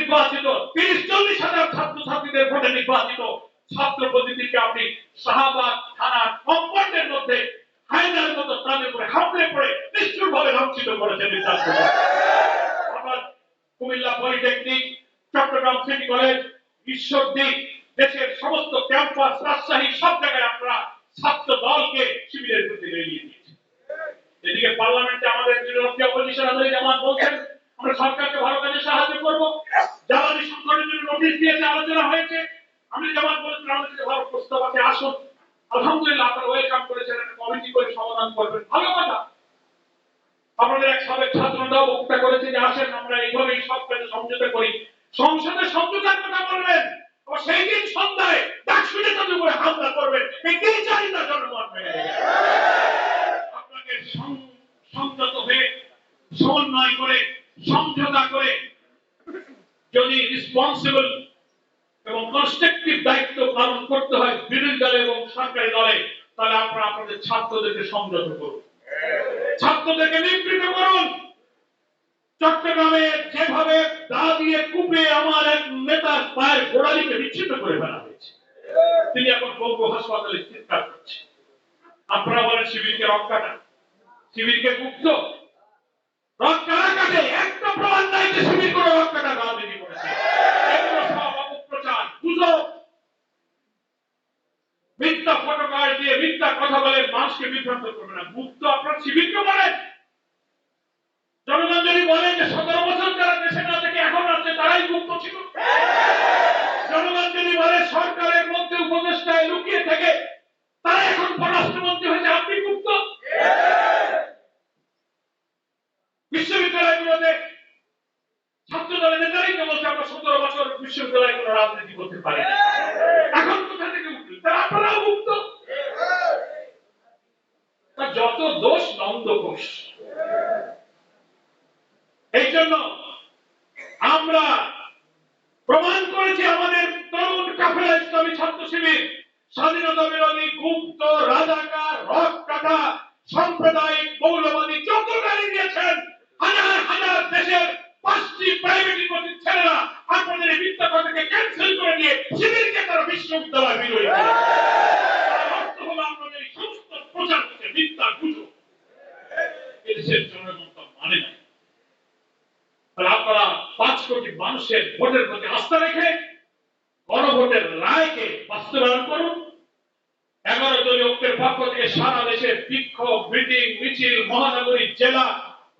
নির্বাচিত ৩০-৪০ হাজার ছাত্রছাত্রীদের ভোটে নির্বাচিত ছাত্র প্রতিনিধিকে আপনি শাহবাগ থানার কম্পাউন্ডের মধ্যে হায়নার মতো তাদের উপরে হামলে পড়ে নিষ্ঠুরভাবে লাঞ্ছিত করেছেন। আপনার Comilla polytechnic, Chittagong city college, Ishwardi, দেশের সমস্ত ক্যাম্পাস, রাজশাহী সব জায়গায় আপনারা ছাত্র দলকে শিবিরের প্রতি এগিয়ে দিয়েছেন। এদিকে পার্লামেন্টে আমাদের বিরোধী অপোজিশন আমির জামাত বলছেন আমরা সরকারকে ভালো কাজে সাহায্য করব। জ্বালানি সংকটের জন্য নোটিশ দিয়েছে, আলোচনা হয়েছে। আমির জামাত বলেছেন আমাদের কাছে ভালো প্রস্তাব আছে, আসুন। আলহামদুলিল্লাহ আপনারা ওয়েলকাম করেছেন, একটা কমিটি করে সমাধান করবেন, ভালো কথা। আমাদের এক সাবেক ছাত্ররাও বক্তব্য করেছে যে আসেন আমরা এইভাবেই সব কাজে সমঝোতা করি। সংসদে সমঝোতার কথা বলবেন, আবার সেই দিন সন্ধ্যায় ডাকসুনে তাদের উপরে হামলা করবেন, এটাই চাই না জনগণ মেনে নেবে। আপনাকে সংযত হয়ে সমন্বয় করে সমঝোতা করে যদি রেসপন্সিবল এবং কনস্ট্রাকটিভ দায়িত্ব পালন করতে হয় বিরোধী দলে এবং সরকারি দলে, তাহলে আপনারা আপনাদের ছাত্রদেরকে সংযত করুন, ছাত্রদেরকে নিবৃত্ত করুন। চট্টগ্রামে যেভাবে দা দিয়ে কুপে আমার এক নেতার পায়ের গোড়ালিকে বিচ্ছিন্ন করে ফেলা হয়েছে, তিনি এখন পঙ্গু হাসপাতালে চিৎকার করছেন। আপনারা বলেন শিবিরকে রক্ষা না, শিবিরকে মুক্ত রক্ষা কাটে, একটা প্রমাণ নাই যে শিবির কোনো রক্ষাটা রাজনীতি করেছে। এগুলো সব অপপ্রচার, গুজব, মিথ্যা ফটোকার্ড দিয়ে মিথ্যা কথা বলে মানুষকে বিভ্রান্ত করবে না। মুক্ত আপনার শিবিরকে বলেন। জনগণ যদি বলেন যে 17 বছর যারা দেশে না থেকে এখন আছে তারাই মুক্ত ছিল, জনগণ যদি বলে সরকারের মধ্যে উপদেষ্টায় লুকিয়ে থেকে তারা এখন পররাষ্ট্রমন্ত্রী হয়েছে, আপনি মুক্ত। বিশ্ববিদ্যালয়গুলোতে ছাত্র দলের নেতারাই তো বলছে আমরা 17 বছর বিশ্ববিদ্যালয়ে কোনো রাজনীতি করতে পারি না, এখন কোথা থেকে উঠল? তারা আপনারাও মুক্ত। যত দোষ নন্দঘোষ। এই জন্য আমরা প্রমাণ করেছি আমাদের তরুণ কাফেলা ইসলামী ছাত্র শিবির স্বাধীনতা বিরোধী গুপ্ত রাজাকার রক কাটা সাম্প্রদায়িক মৌলবাদী যত গালি দিয়েছেন, হাজার হাজার দেশের 5টি প্রাইভেট ইউনিভার্সিটির ছেলেরা আপনাদের এই মিথ্যা কথাকে ক্যান্সেল করে দিয়ে শিবিরকে তারা বিশ্ববিদ্যালয় বিরোধী করেছে। অর্থ হলো আপনাদের এই সমস্ত প্রচার করছে মিথ্যা গুজব, এদেশের জনগণ তো মানে না। আপনারা 5 কোটি মানুষের ভোটের প্রতি আস্থা রেখে গণভোটের রায়কে বাস্তবায়ন করুন। 11 দলীয় ঐক্যের পক্ষ থেকে সারা দেশের বিক্ষোভ, মিটিং, মিছিল, মহানগরী, জেলা,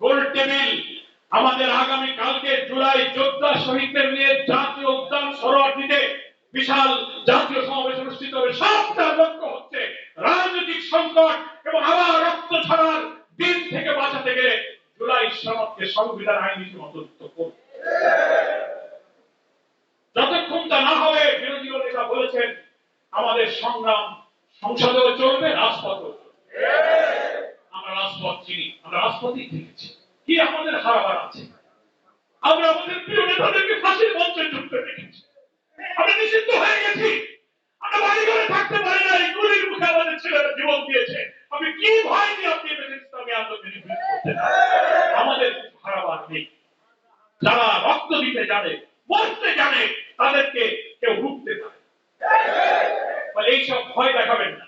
গোল টেবিল, আমাদের আগামী কালকে জুলাই যোদ্ধা শহীদদের নিয়ে জাতীয় উদ্যান সরোয়ারটিতে বিশাল জাতীয় সমাবেশ অনুষ্ঠিত হবে। সবটা লক্ষ্য হচ্ছে রাজনৈতিক সংকট এবং আবার রক্ত ঝরার দিন থেকে বাঁচাতে গেলে জুলাই সনদকে সংবিধান আইন হিসেবে অন্তর্ভুক্ত করুন। যতক্ষণ তা না হবে, বিরোধী নেতা বলেছেন আমাদের সংগ্রাম সংসদেও চলবে, রাজপথেও চলবে। আমরা রাজপথ চিনি, আমরা রাজপথেই থেকেছি। কি আমাদের হারাবার আছে? আমরা আমাদের প্রিয় নেতাদেরকে ফাঁসির মঞ্চে ঝুঁকতে দেখেছি, আমরা নিষিদ্ধ হয়ে গেছি, আমরা বাড়ি ঘরে থাকতে পারি না, গুলির মুখে আমাদের ছেলেরা জীবন দিয়েছে। আমি কি ভয় নিয়ে আপনি ইসলামী আন্দোলন নির্বিঘ্ন করতে না? আমাদের হারাবার নেই। যারা রক্ত দিতে জানে, মরতে জানে, তাদেরকে কেউ রুখতে পারে। এইসব ভয় দেখাবেন না।